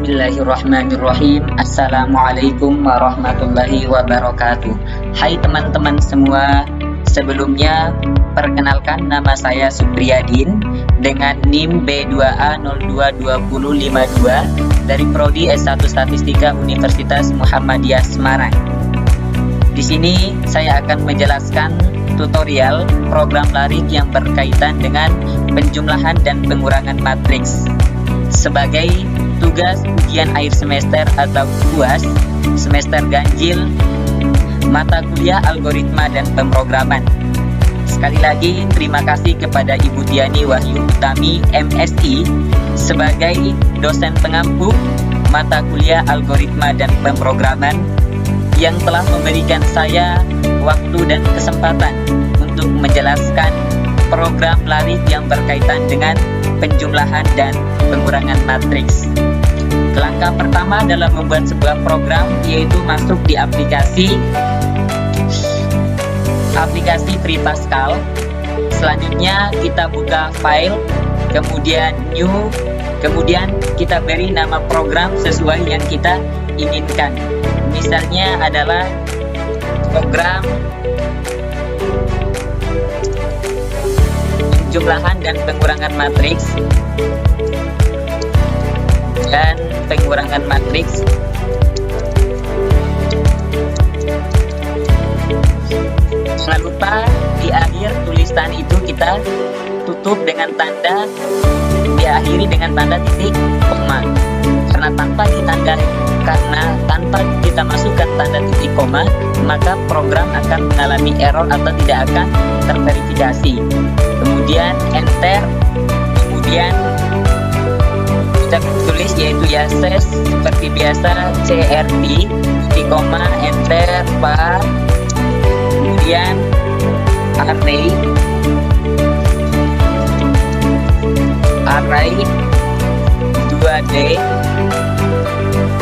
Bismillahirrahmanirrahim. Assalamualaikum warahmatullahi wabarakatuh. Hai teman-teman semua, sebelumnya perkenalkan nama saya Supriyadin dengan NIM B2A022052 dari Prodi S1 Statistika Universitas Muhammadiyah Semarang. Di sini saya akan menjelaskan tutorial program larik yang berkaitan dengan penjumlahan dan pengurangan matriks sebagai tugas ujian akhir semester atau UAS semester ganjil mata kuliah algoritma dan pemrograman. Sekali lagi terima kasih kepada Ibu Diani Wahyu Utami MSI sebagai dosen pengampu mata kuliah algoritma dan pemrograman yang telah memberikan saya waktu dan kesempatan untuk menjelaskan program larik yang berkaitan dengan penjumlahan dan pengurangan matriks. Langkah pertama dalam membuat sebuah program yaitu masuk di aplikasi Free Pascal. Selanjutnya kita buka file, kemudian new, kemudian kita beri nama program sesuai yang kita inginkan. Misalnya adalah program penjumlahan dan pengurangan matriks Jangan lupa di akhir tulisan itu kita tutup dengan tanda, diakhiri dengan tanda titik koma. Karena tanpa kita masukkan tanda titik koma, maka program akan mengalami error atau tidak akan terverifikasi. Kemudian enter, kemudian kita tulis yaitu YASES seperti biasa CRT titik koma enter var, kemudian array 2D.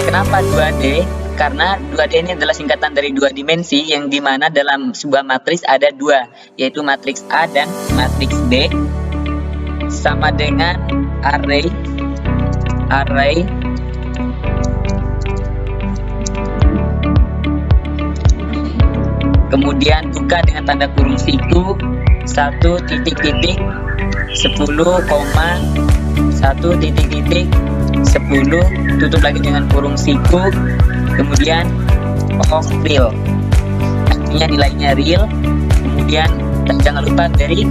Kenapa 2D? Karena 2D ini adalah singkatan dari dua dimensi, yang dimana dalam sebuah matriks ada dua, yaitu matriks A dan matriks B, sama dengan array kemudian buka dengan tanda kurung siku 1 titik 10, 10, tutup lagi dengan kurung siku, kemudian of real, artinya nilainya real. Kemudian jangan lupa dari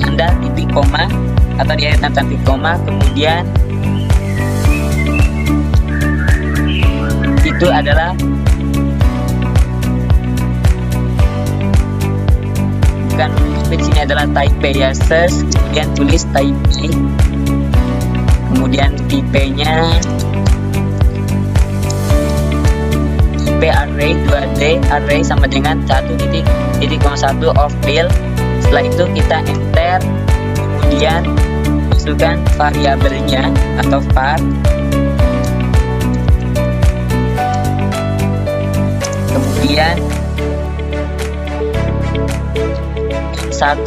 tanda titik koma atau di akhir tanda titik koma, kemudian itu adalah bukan di sini adalah type ya, search, kemudian tulis type, kemudian tipenya tipe array 2D, array sama dengan 1.1 of real. Setelah itu kita enter, kemudian masukkan variabelnya atau var, kemudian 1,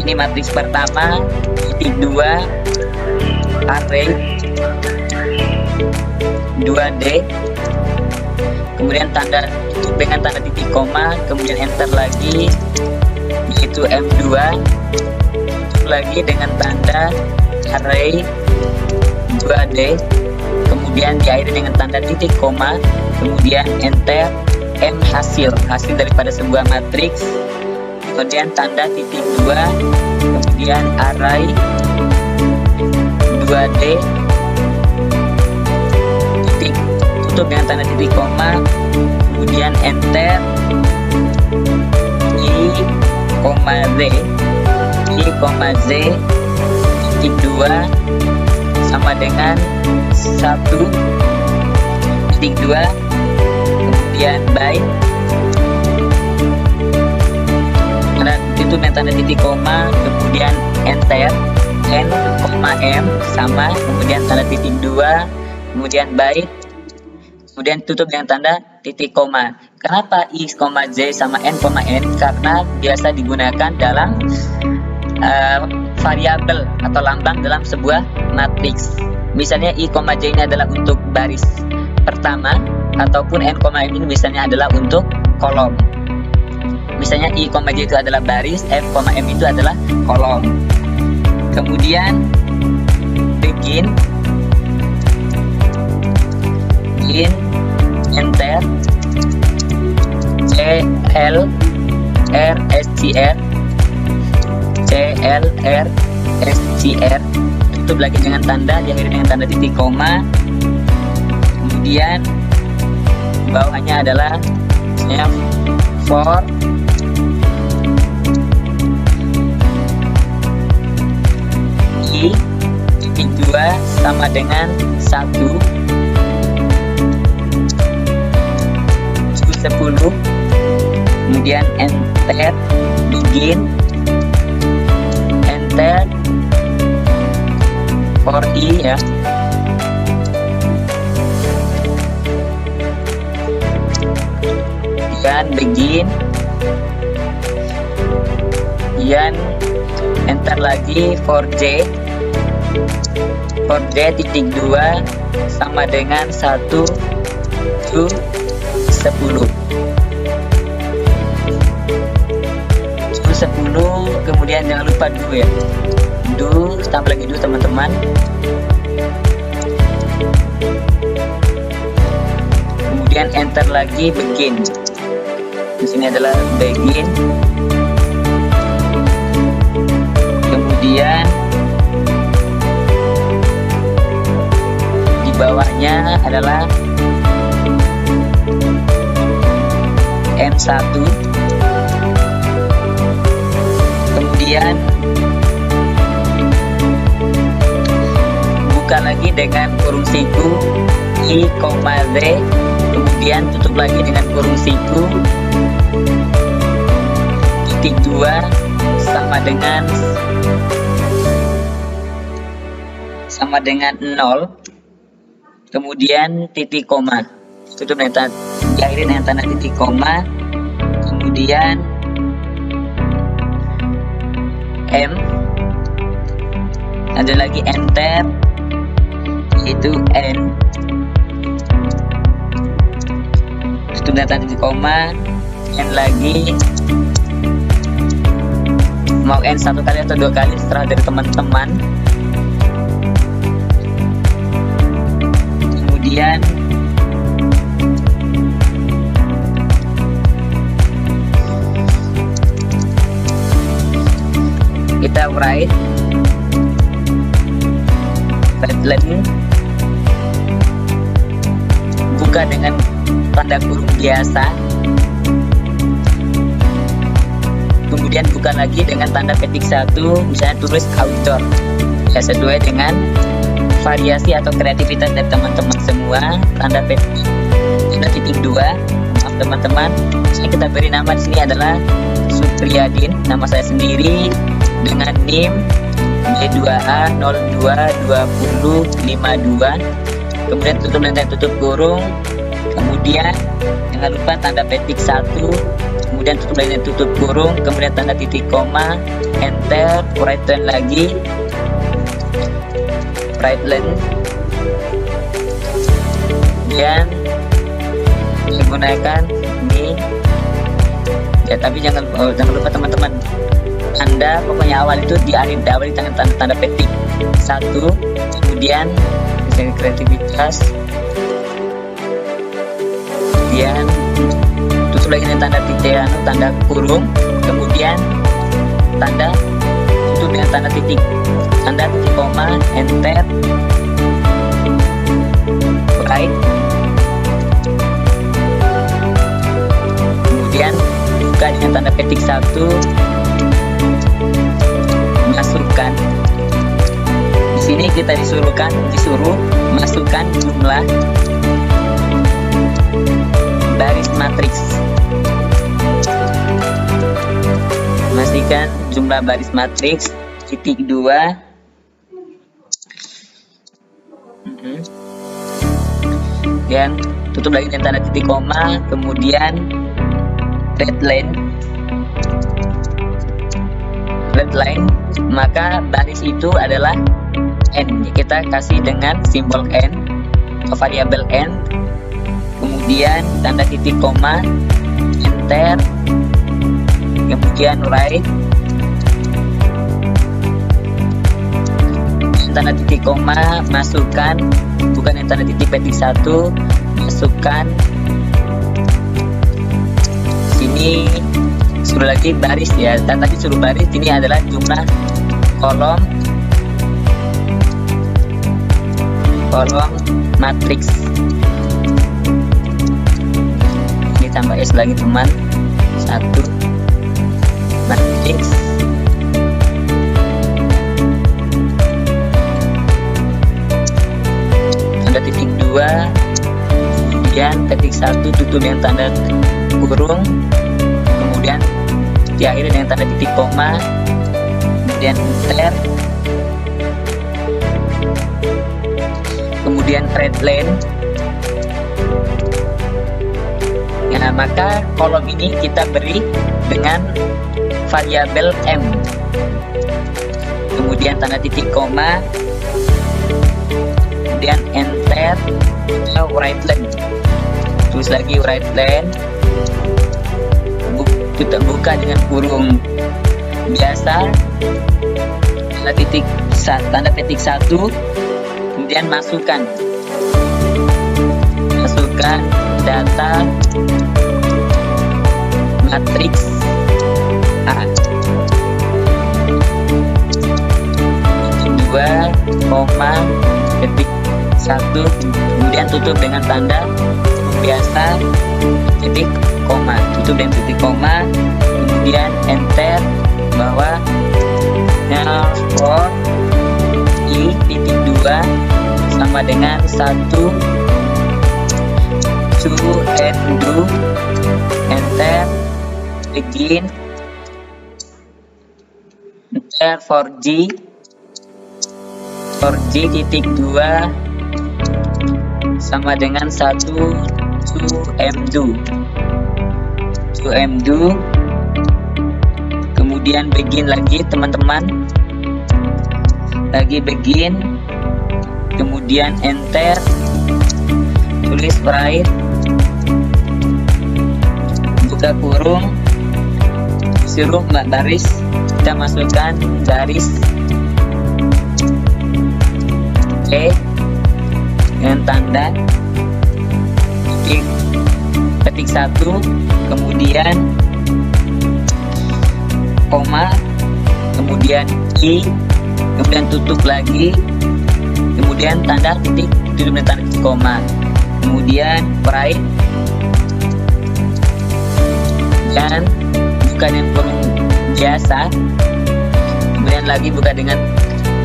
ini matriks pertama, titik 2 array 2D, kemudian tanda tutup dengan tanda titik koma, kemudian enter lagi yaitu M2, tutup lagi dengan tanda array 2D, kemudian diakhiri dengan tanda titik koma, kemudian enter M hasil daripada sebuah matriks, kemudian tanda titik 2, kemudian array 2D, titik, tutup dengan tanda titik koma, kemudian enter I, Z, titik 2 sama dengan 1, titik 2, kemudian by, tutup dengan tanda titik koma, kemudian enter N, M sama, kemudian tanda titik 2, kemudian by, kemudian tutup dengan tanda titik koma. Kenapa I, Z sama N, karena biasa digunakan dalam variabel atau lambang dalam sebuah matriks. misalnya I, J ini adalah untuk baris pertama, ataupun N, M ini misalnya adalah untuk kolom. Misalnya I, J itu adalah baris, F, M itu adalah kolom. Kemudian begin, enter, CLR, tutup lagi dengan tanda, diakhiri dengan tanda titik koma. Kemudian bawahnya adalah for I titik 2 sama dengan 1 10. Kemudian enter, begin, enter for I ya. Dan begin, dan enter lagi for J titik 2 sama dengan 1 to 10. 10, kemudian jangan lupa do ya, do, tambah lagi do teman-teman. Kemudian enter lagi begin. Di sini adalah begin. Kemudian di bawahnya adalah M1. Kemudian buka lagi dengan kurung siku I, Z, kemudian tutup lagi dengan kurung siku titik 2 sama dengan 0, kemudian titik koma, tutup dengan diakhiri dengan tanda titik koma. Kemudian M, ada lagi enter, itu N, tutup dengan tanda titik koma. N lagi, mau N 1 kali atau 2 kali setelah dari teman-teman. Kemudian kita write line, buka dengan tanda kurung biasa, kemudian buka lagi dengan tanda petik 1, misalnya tulis outdoor ya, sesuai dengan variasi atau kreativitas dari teman-teman semua. Tanda petik, tanda titik 2, maaf teman-teman, ini kita beri nama di sini adalah Supriyadin, nama saya sendiri, dengan NIM B2A022052. Kemudian tutup dengan tutup kurung. Kemudian jangan lupa tanda petik 1, kemudian tutup dengan tutup kurung, kemudian tanda titik koma, enter, right line lagi, right line, dan menggunakan ini ya. Tapi jangan lupa teman-teman, Anda pokoknya awal itu diawali dengan tanda petik 1, kemudian misalnya kreativitas, kemudian tutup lagi dengan tanda titik, tanda kurung, kemudian tanda tutup dengan tanda titik koma, enter, right, kemudian buka dengan tanda petik 1, masukkan. Di sini kita disuruh masukkan jumlah baris matriks. Pastikan jumlah baris matriks titik 2. Dan tutup lagi dengan tanda titik koma, kemudian red line, maka baris itu adalah n, kita kasih dengan simbol n atau variabel n, kemudian tanda titik koma, enter, kemudian write, tanda titik koma, masukkan, bukan yang tanda titik petik 1, masukkan. Sini suruh lagi baris ya, tadi suruh baris, ini adalah jumlah kolom matriks. Ini tambah S lagi teman, 1 matriks, tanda titik 2, kemudian ketik 1, tutup dengan tanda kurung, kemudian diakhiri dengan tanda titik koma, kemudian enter, kemudian readline. Nah, maka kolom ini kita beri dengan variabel m, kemudian tanda titik koma, kemudian enter, readline, terus lagi readline, kita buka dengan kurung biasa, tanda petik 1, kemudian masukkan data matriks A, 2, petik 1, kemudian tutup dengan tanda biasa titik koma, tutup dengan titik koma, kemudian enter, bahwa for i titik 2 sama dengan 1 to and do, enter, begin, enter for G titik 2 sama dengan 1 to mdo, kemudian begin lagi teman-teman, lagi begin, kemudian enter, tulis write, buka kurung, suruh baris, kita masukkan garis E dengan tanda petik 1, kemudian koma, kemudian I, kemudian tutup lagi, kemudian tanda titik, tutup dengan tanda titik koma, kemudian write, dan buka dengan kurung biasa, kemudian lagi buka dengan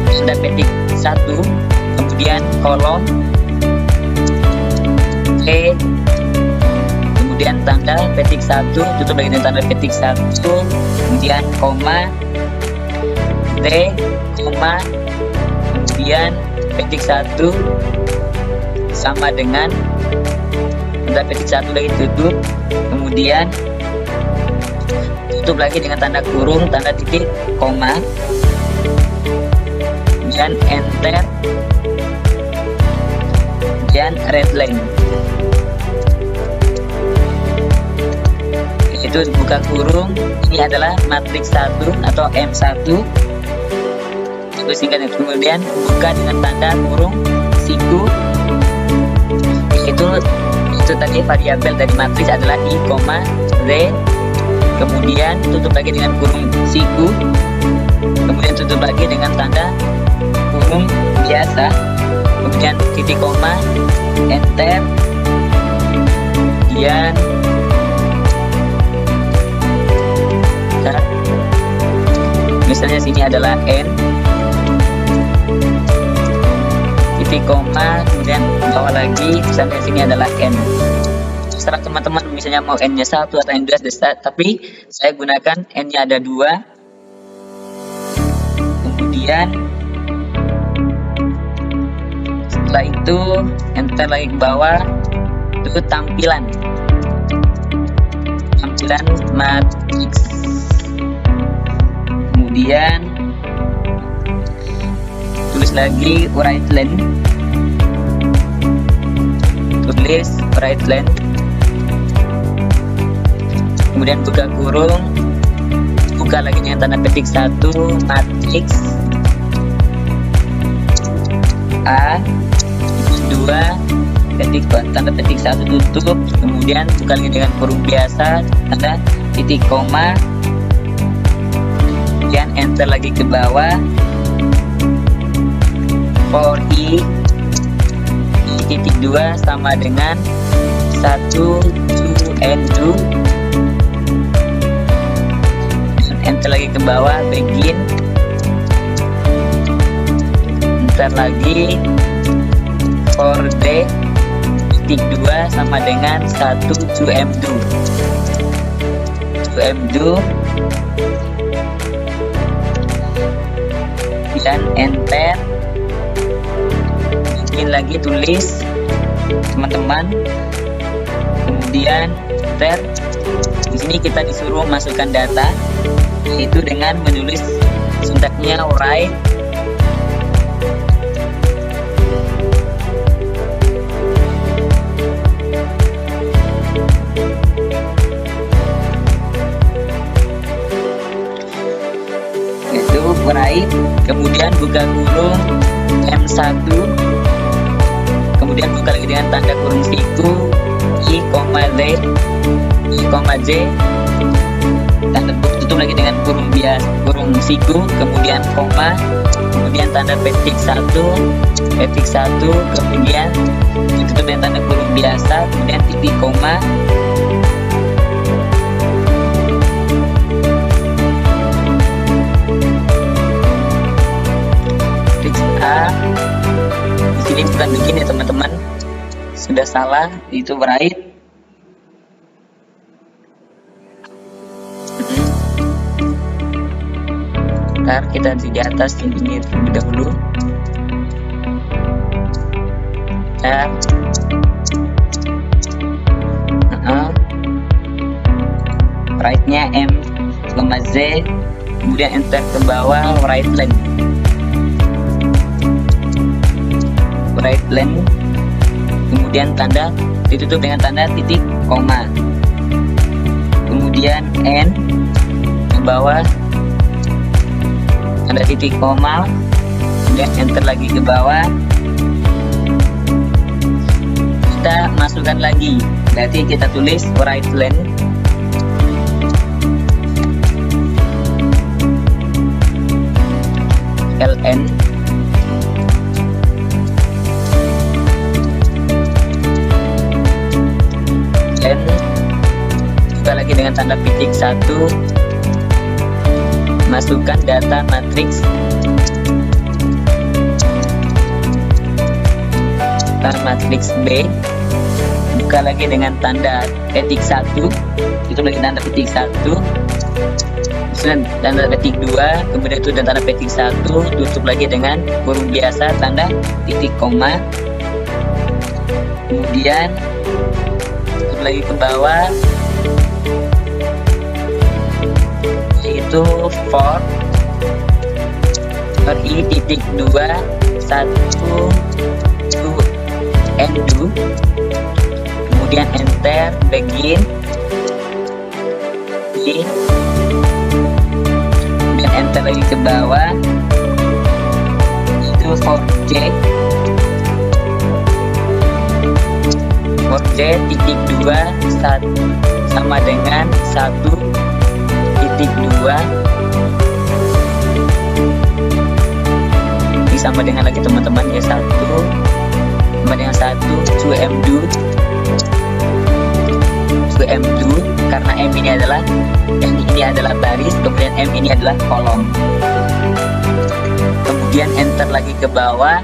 tanda petik 1, kemudian kolom E, kemudian tanda petik 1, tutup lagi dengan tanda petik 1, kemudian koma, T, koma, kemudian petik 1 sama dengan tanda petik 1 lagi, tutup, kemudian tutup lagi dengan tanda kurung, tanda titik, koma, dan enter, dan readline. Itu buka kurung, ini adalah matriks 1 atau M1, itu singkatnya. Kemudian buka dengan tanda kurung siku, itu tadi variabel dari matriks adalah I, Z, kemudian tutup lagi dengan kurung siku, kemudian tutup lagi dengan tanda kurung biasa, kemudian titik koma, enter, kemudian misalnya sini adalah N, titik koma, kemudian bawah lagi sampai sini adalah N. Terserah teman-teman, misalnya mau N nya 1 atau N 2, tapi saya gunakan N nya ada 2. Kemudian setelah itu enter lagi ke bawah, itu tampilan matriks, kemudian tulis tulis lagi right len, tulis right len, kemudian buka kurung, buka lagi dengan tanda petik 1 matriks A, 2 ketik tanda petik 1 tutup, kemudian buka lagi dengan kurung biasa, tanda titik koma, kemudian enter lagi ke bawah. For i titik 2 sama dengan 1 to end2, enter lagi ke bawah, begin, enter lagi. For d titik 2 sama dengan 1 to m2, dan enter. Bikin lagi, tulis teman-teman, kemudian enter. Di sini kita disuruh masukkan data, yaitu dengan menulis sintaknya write kemudian buka kurung M1, kemudian buka lagi dengan tanda kurung siku I, Z, tanda tutup lagi dengan kurung biasa, kurung siku, kemudian koma, kemudian tanda petik 1, kemudian ditutup dengan tanda kurung biasa, kemudian titik koma, di sini bukan begini ya teman-teman, sudah salah, itu right. Ntar kita di atas ini terlebih dahulu. Right-nya M, Z, kemudian enter ke bawah, right len, kemudian tanda ditutup dengan tanda titik koma, kemudian N ke bawah, tanda titik koma, kemudian enter lagi ke bawah. Kita masukkan lagi, berarti kita tulis right len, LN, buka lagi dengan tanda petik 1, masukkan data matriks B, buka lagi dengan tanda petik 1, itu lagi tanda petik 1, tanda petik 2, kemudian itu tanda petik 1, tutup lagi dengan kurung biasa, tanda titik koma, kemudian tutup lagi ke bawah, yaitu for i titik 2 1 to end2, kemudian enter, begin, kemudian enter lagi ke bawah, itu for J titik 2 1 sama dengan 1 titik 2, ini sama dengan lagi teman-teman ya, 1 sama dengan 1 to M2, karena M ini adalah baris, kemudian M ini adalah kolom, kemudian enter lagi ke bawah,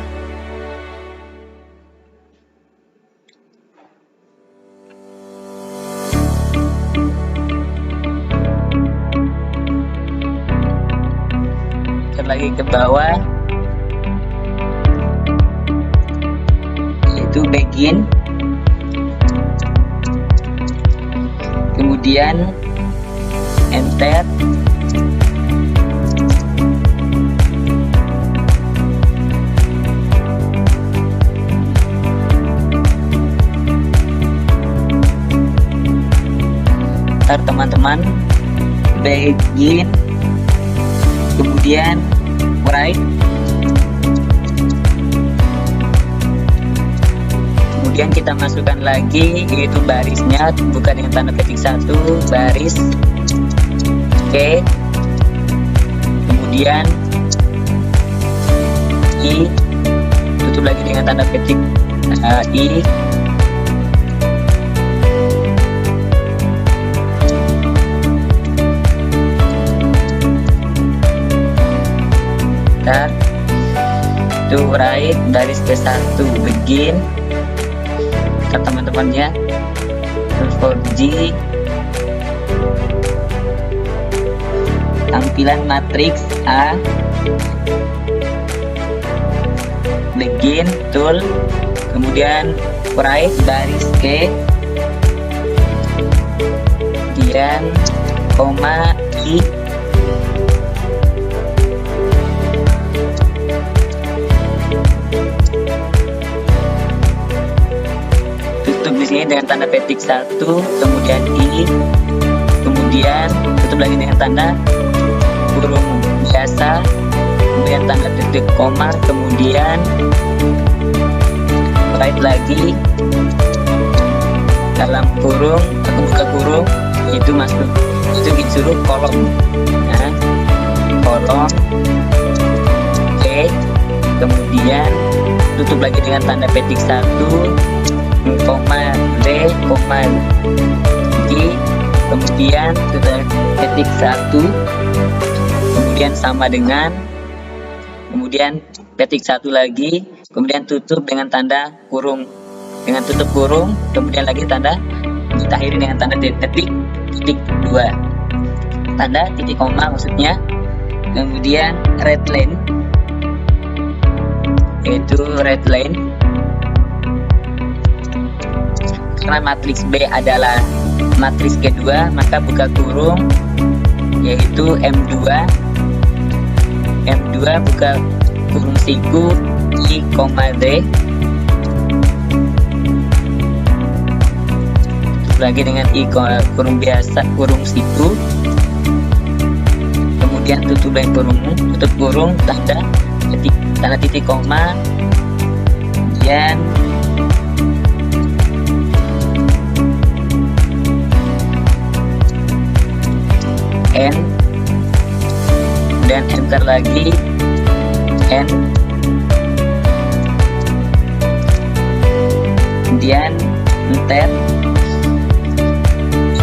lagi ke bawah, yaitu begin, kemudian enter, Ntar teman-teman begin, kemudian right, kemudian kita masukkan lagi yaitu barisnya, buka dengan tanda petik 1 baris, oke, kemudian I, tutup lagi dengan tanda petik I, to right, baris ke-1 begin, ke teman-teman ya, Ctrl G, tampilan matriks A, begin tool, kemudian right, baris ke, kemudian koma I, dengan tanda petik 1, kemudian I, kemudian tutup lagi dengan tanda kurung biasa, kemudian tanda titik koma, kemudian right lagi dalam kurung, aku buka kurung, itu masuk, itu disuruh kolom, nah, kolom, oke, kemudian tutup lagi dengan tanda petik 1, koma D, koma G, kemudian tutup petik 1, kemudian sama dengan, kemudian petik 1 lagi, kemudian tutup dengan tanda kurung, dengan tutup kurung, kemudian lagi tanda ditakhiri dengan tanda titik 2, tanda titik koma maksudnya, kemudian red line, yaitu red line. Karena matriks B adalah matriks kedua, maka buka kurung yaitu M2, buka kurung siku I, D, lagi dengan I, kurung biasa, kurung siku, kemudian tutup lagi kurung, tutup kurung, tanda titik koma, kemudian N, dan enter lagi, N, kemudian enter.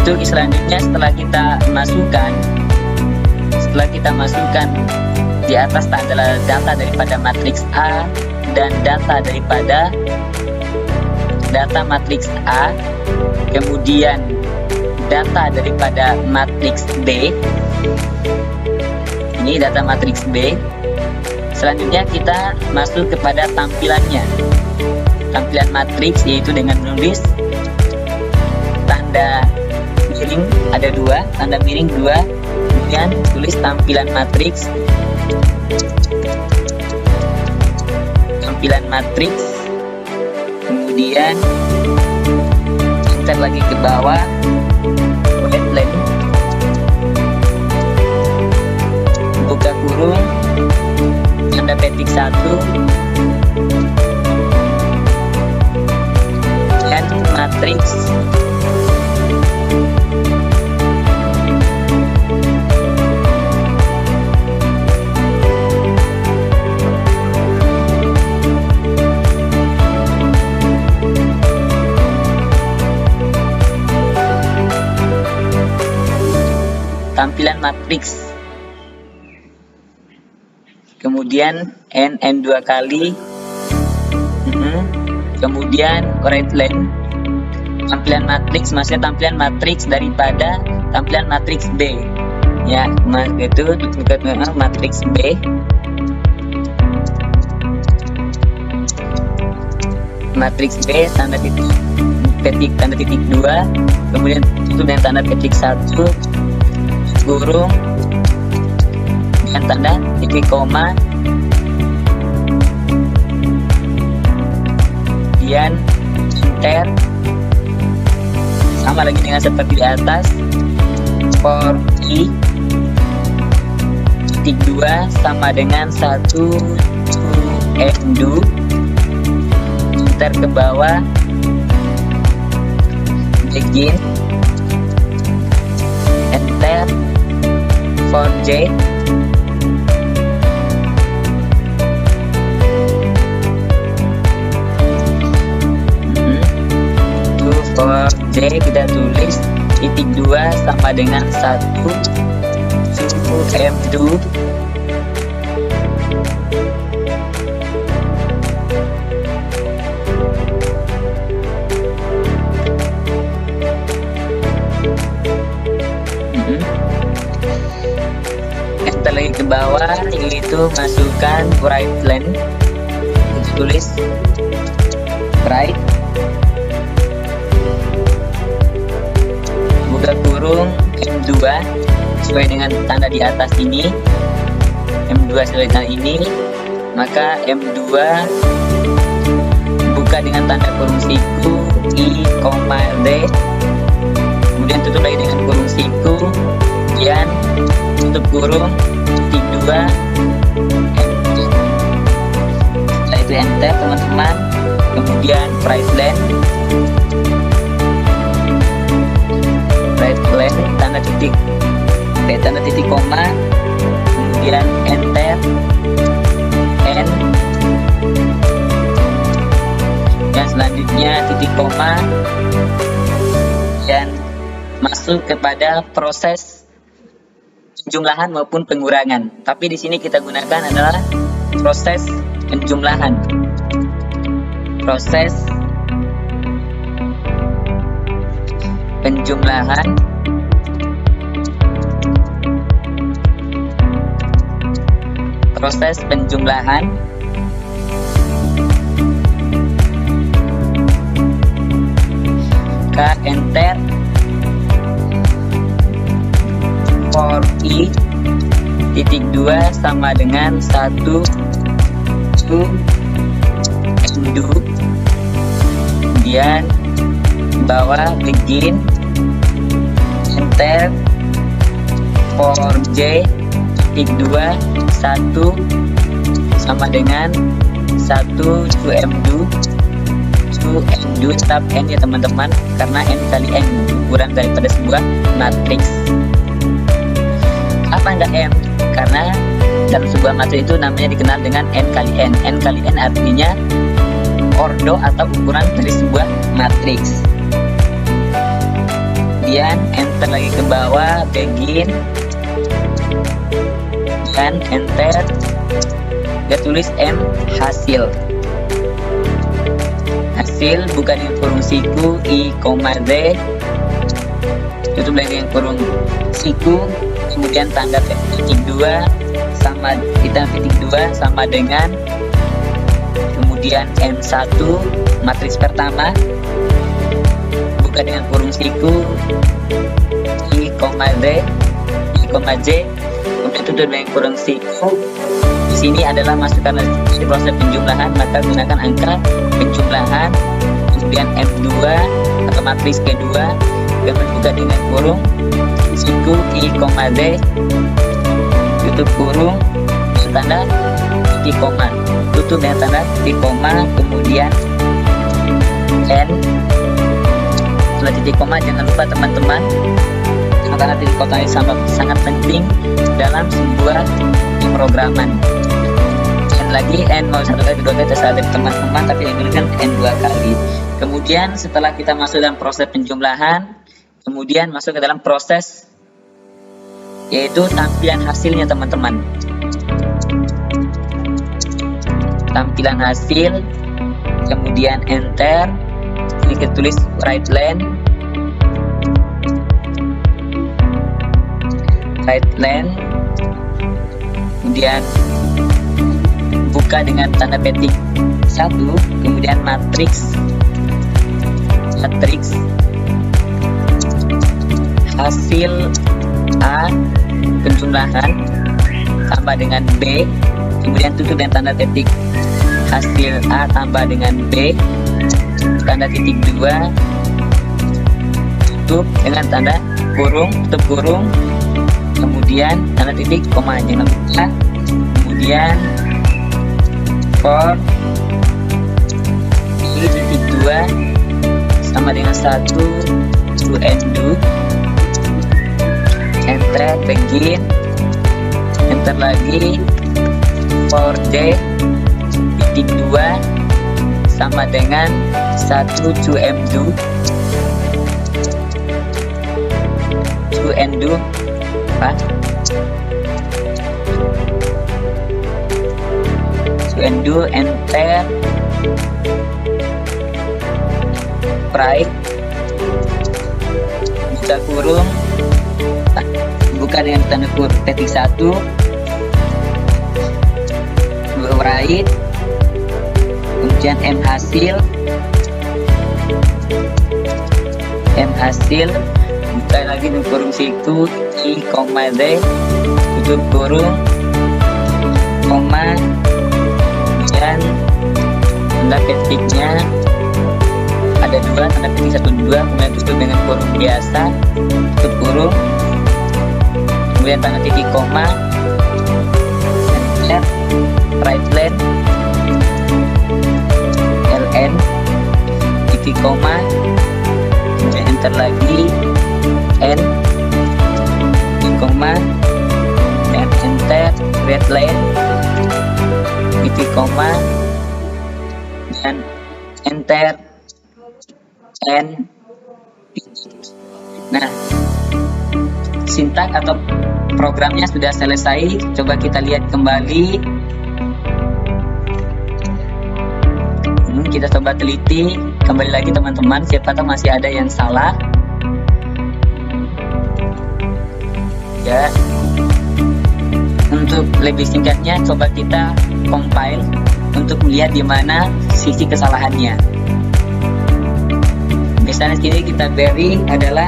Itu selanjutnya setelah kita masukkan di atas adalah data daripada matriks A dan data daripada data matriks A, kemudian data daripada matriks B, ini data matriks B. Selanjutnya kita masuk kepada tampilannya, tampilan matriks, yaitu dengan menulis tanda miring ada 2, tanda miring 2, kemudian tulis tampilan matriks, kemudian enter lagi ke bawah, headline, buka kurung, tanda petik 1, dan matriks, tampilan matriks, kemudian N 2 kali, kemudian right line, tampilan matriks, maksudnya tampilan matriks daripada tampilan matriks B, ya, itu matriks B, matriks B, tanda titik 2, kemudian itu dengan tanda petik 1, kurung dengan tanda titik koma, kemudian enter, sama lagi dengan seperti di atas, for I titik 2 sama dengan 1 to undo, enter ke bawah, begin, enter for J, for J kita tulis titik 2 sama dengan 1 to undo, enter lagi ke bawah, yaitu masukkan right line, tulis right, buka kurung M2 sesuai dengan tanda di atas ini, M2 sesuai dengan ini, maka M2 buka dengan tanda kurung siku I, D, kemudian tutup lagi dengan kurung siku, kemudian tutup kurung titik 2, setelah itu enter teman-teman, kemudian right line tanda titik koma, kemudian enter N, dan selanjutnya titik koma, dan masuk kepada proses penjumlahan maupun pengurangan. Tapi di sini kita gunakan adalah proses penjumlahan. Proses penjumlahan ke enter for I titik 2 sama dengan 1 to undo, kemudian bawah begin, enter for J titik 2 1 sama dengan 1 to undo, tetap N ya teman-teman, karena N kali N ukuran daripada sebuah matriks. Apa enggak M? Karena dalam sebuah matriks itu namanya dikenal dengan N kali N. N kali N artinya ordo atau ukuran dari sebuah matriks. Kemudian enter lagi ke bawah, begin, dan enter, dia tulis M hasil, bukan dengan kurung siku I, D, tutup lagi dengan kurung siku, kemudian tanda titik 2 sama dengan, kemudian M1 matriks pertama, buka dengan kurung siku I, J, kemudian tutup dengan kurung siku. Di sini adalah masukkan proses penjumlahan, maka gunakan angka penjumlahan, kemudian M2 atau matriks kedua, kemudian buka dengan kurung siku I, D, tutup kurung tanda titik koma, tutup dengan tanda titik koma, kemudian N. Setelah titik koma jangan lupa teman-teman, karena titik koma ini sangat penting dalam sebuah pemrograman. N lagi, N mau 1 kali, 2 kali terserah dari teman-teman, tapi ini kan N 2 kali. Kemudian setelah kita masuk dalam proses penjumlahan, kemudian masuk ke dalam proses yaitu tampilan hasilnya teman-teman. Tampilan hasil, kemudian enter, ini kita tulis right line, kemudian buka dengan tanda petik 1, kemudian matriks hasil A penjumlahan tambah dengan B, kemudian tutup dengan tanda titik hasil A tambah dengan B, tanda titik 2, tutup dengan tanda tutup kurung, kemudian tanda titik, koma, jangan lupa, kemudian for i titik 2 sama dengan 1 to end do, enter, begin, enter lagi, for j titik 2 sama dengan 1 to end do, apa? To end do, enter, right, buka kurung, buka dengan tanda kurung titik 1, right, kemudian m hasil, buka lagi di kurung situ, i, koma, d, tutup kurung, koma, kemudian tanda petiknya ada 2, tanda petik 1, 2, kemudian tutup dengan kurung biasa, tutup kurung, kemudian tanda titik koma, enter, right len, ln, titik koma, kemudian enter lagi, n, titik koma, dan enter, red line, titik koma, dan enter, n. Nah, sintak atau programnya sudah selesai. Coba kita lihat kembali. Kita coba teliti kembali lagi teman-teman, siapa tahu masih ada yang salah. Ya, untuk lebih singkatnya coba kita compile untuk melihat di mana sisi kesalahannya. Misalnya sini kita beri adalah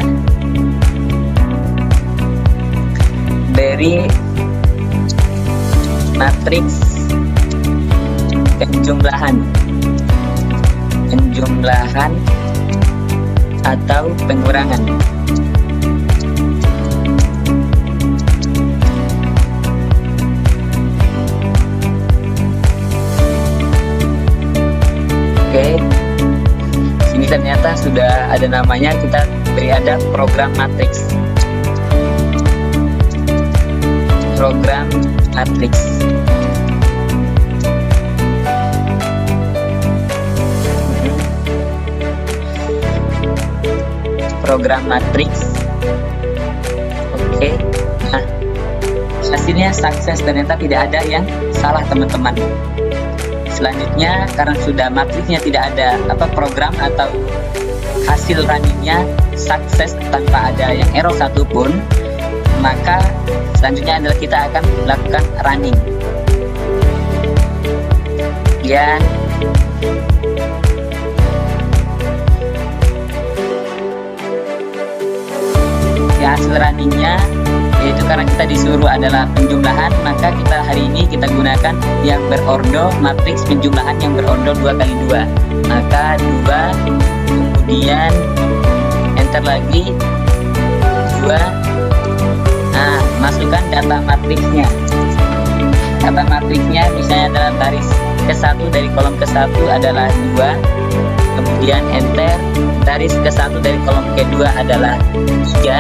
beri matriks penjumlahan atau pengurangan. Oke, sini ternyata sudah ada namanya, kita beri ada program matriks. Program matriks. Program matriks. Oke. Nah, hasilnya sukses, ternyata tidak ada yang salah teman-teman. Selanjutnya, karena sudah matriksnya tidak ada program atau hasil runningnya sukses tanpa ada yang error satupun, maka selanjutnya adalah kita akan melakukan running. Dan hasil runningnya yaitu karena kita disuruh adalah penjumlahan, maka kita hari ini kita gunakan yang berordo, matriks penjumlahan yang berordo 2 kali 2, maka 2, kemudian enter lagi 2. Nah, masukkan data matriksnya. Data matriksnya misalnya adalah baris ke-1 dari kolom ke-1 adalah 2, kemudian enter, baris ke-1 dari kolom ke-2 adalah 3,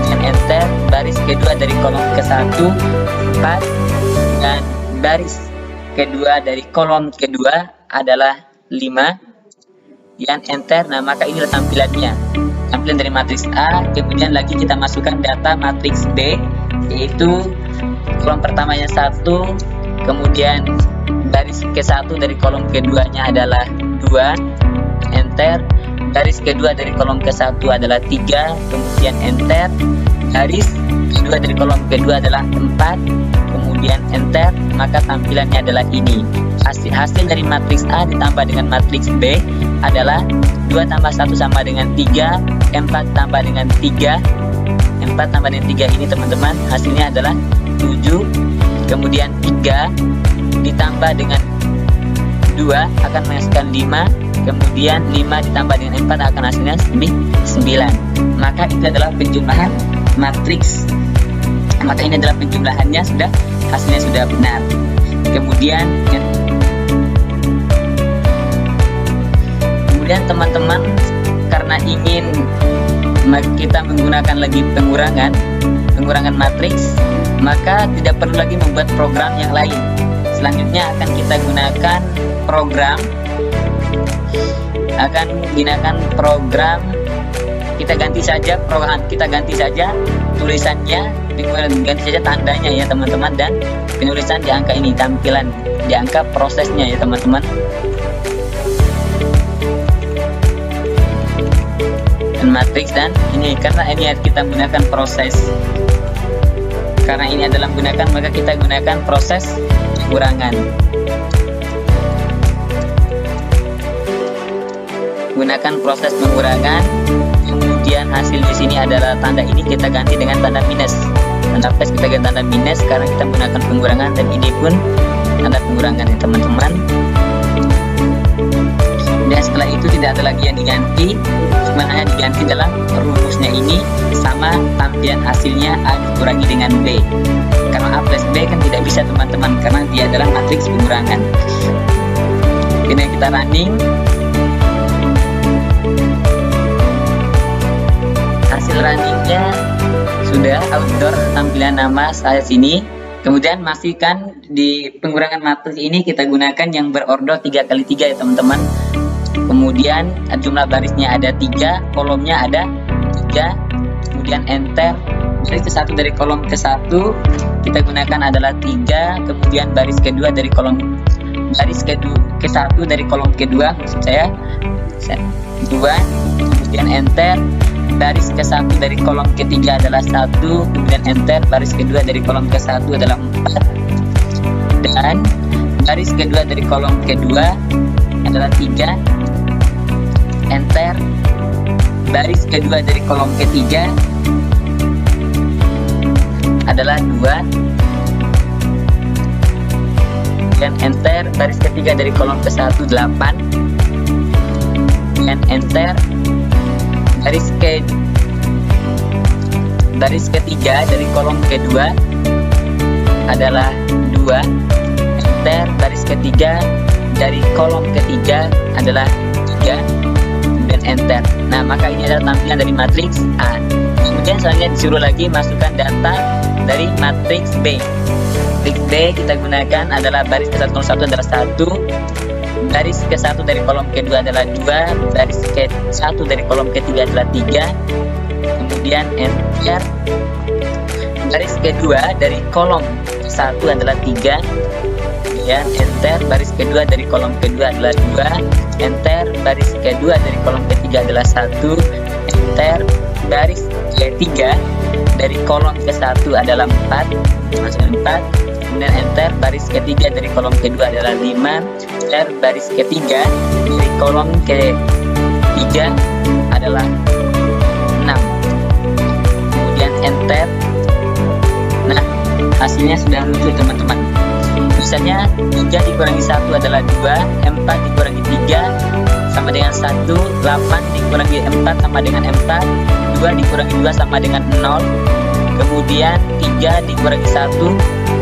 dan enter, baris kedua dari kolom ke-1 4, dan baris kedua dari kolom kedua adalah 5, dan enter. Nah, maka inilah tampilannya, tampilan dari matriks A. Kemudian lagi kita masukkan data matriks B, yaitu kolom pertamanya 1, kemudian baris ke-1 dari kolom keduanya adalah 2, enter, baris kedua dari kolom ke-1 adalah 3, kemudian enter, baris kedua dari kolom kedua adalah 4, kemudian enter, maka tampilannya adalah ini. Hasil dari matriks A ditambah dengan matriks B adalah 2 tambah 1 sama dengan 3, 4 tambah dengan 3, 4 tambah dengan 3 ini teman-teman, hasilnya adalah 7, kemudian 3 ditambah dengan 2 akan menghasilkan 5, kemudian 5 ditambah dengan 4 akan hasilnya 9. Maka itu adalah penjumlahan matriks. Maka ini adalah penjumlahannya, hasilnya sudah benar. Kemudian teman-teman, karena ingin kita menggunakan lagi pengurangan matriks, maka tidak perlu lagi membuat program yang lain. Selanjutnya akan kita gunakan program kita ganti saja tulisannya, ganti saja tandanya ya teman-teman, dan penulisan di angka ini, tampilan di angka prosesnya ya teman-teman. Dan matriks, dan ini karena ini kita menggunakan proses, karena ini adalah menggunakan, maka kita gunakan proses pengurangan. Gunakan proses pengurangan. Kemudian hasil di sini adalah tanda ini kita ganti dengan tanda minus. Tanda plus kita ganti tanda minus karena kita menggunakan pengurangan, dan ini pun tanda pengurangan ya teman-teman. Dan setelah itu tidak ada lagi yang diganti, cuma hanya diganti dalam rumusnya ini sama tampilan hasilnya A dikurangi dengan B. Karena A plus B kan tidak bisa teman-teman, karena dia adalah matriks pengurangan. Kemudian kita running. Hasil runningnya sudah outdoor, tampilan nama saya sini. Kemudian pastikan di pengurangan matriks ini kita gunakan yang berorder 3x3 ya teman-teman. Kemudian jumlah barisnya ada 3, kolomnya ada 3. Kemudian enter, baris ke-1 dari kolom ke-1 kita gunakan adalah 3. Kemudian baris ke-2 dari kolom ke-1 dari kolom ke-2 maksud saya 2. Kemudian enter, baris ke-1 dari kolom ke-3 adalah 1. Kemudian enter, baris ke-2 dari kolom ke-1 adalah 4. Dan baris ke-2 dari kolom ke-2 adalah 3. Enter, baris kedua dari kolom ketiga adalah 2, dan enter, baris ketiga dari kolom ke-1 8, dan enter, baris ketiga dari kolom kedua adalah 2, enter, baris ketiga dari kolom ketiga adalah 3, dan enter. Nah, maka ini adalah tampilan dari matriks A. Kemudian selanjutnya disuruh lagi masukkan data dari matriks B. Matriks B kita gunakan adalah baris ke-101 adalah 1, baris ke-1 dari kolom ke-2 adalah 2, baris ke-1 dari kolom ke-3 adalah 3. Kemudian enter, baris kedua dari kolom ke-1 adalah 3. Ya, enter, baris kedua dari kolom kedua adalah 2, enter, baris kedua dari kolom ketiga adalah 1, enter, baris ketiga dari kolom ke-1 adalah 4, masuk 4, kemudian enter, baris ketiga dari kolom kedua adalah 5, enter, baris ketiga dari kolom ketiga adalah 6, kemudian enter. Nah, hasilnya sudah lucu teman-teman. Misalnya 3 dikurangi 1 adalah 2, 4 dikurangi 3 sama dengan 1, 8 dikurangi 4 sama dengan 4, 2 dikurangi 2 sama dengan 0, kemudian 3 dikurangi 1,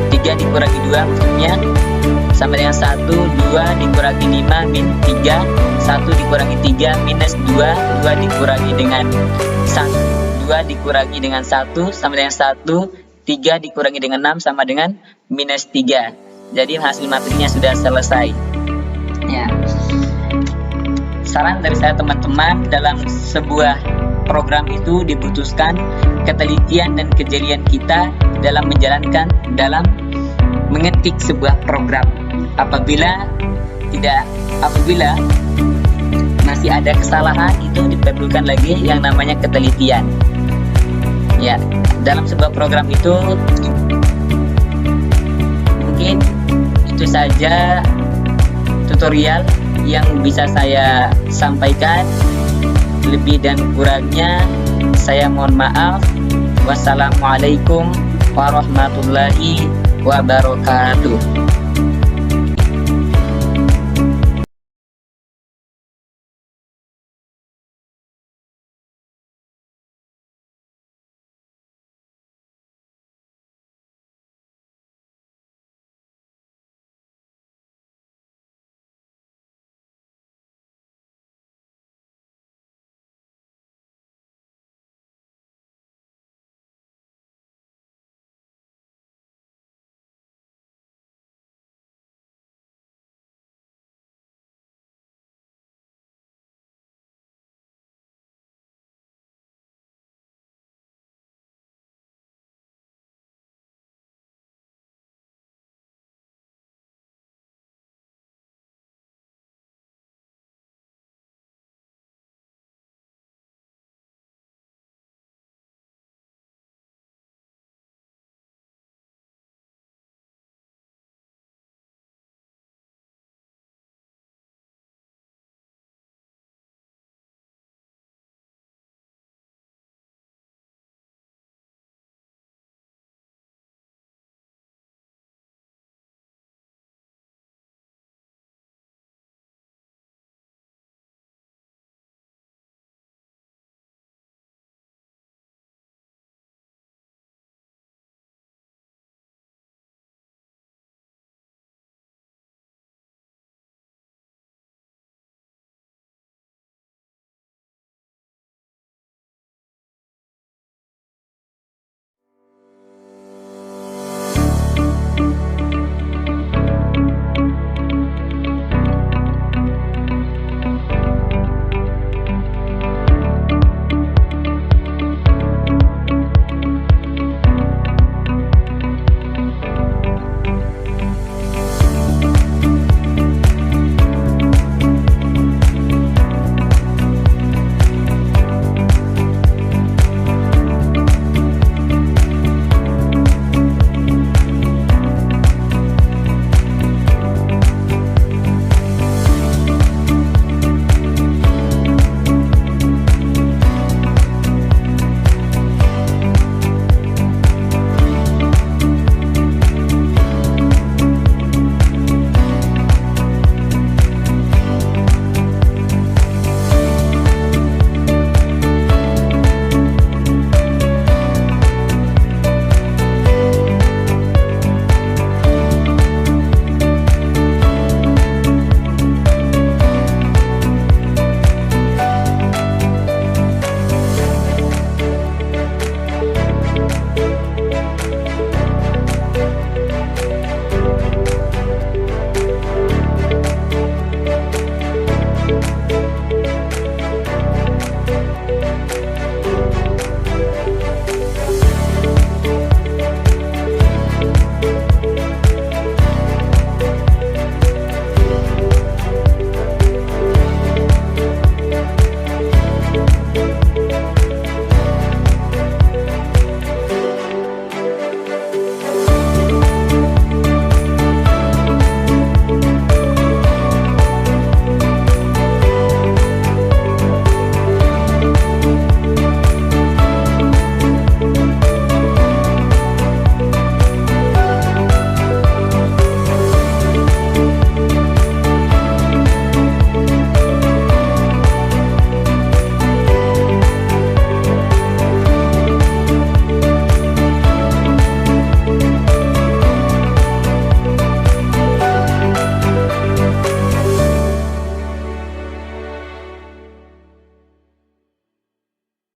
3 dikurangi 2 maksudnya sama dengan 1, 2 dikurangi 5 min 3, 1 dikurangi 3 minus 2, 2 dikurangi dengan 1, 2 dikurangi dengan 1 sama dengan 1, 3 dikurangi dengan 6 sama dengan minus 3. Jadi hasil matriksnya sudah selesai. Ya. Saran dari saya teman-teman, dalam sebuah program itu dibutuhkan ketelitian dan kejelian kita dalam mengetik sebuah program. Apabila masih ada kesalahan, itu diperlukan lagi yang namanya ketelitian. Ya, dalam sebuah program itu mungkin itu saja tutorial yang bisa saya sampaikan. Lebih dan kurangnya saya mohon maaf. Wassalamualaikum warahmatullahi wabarakatuh.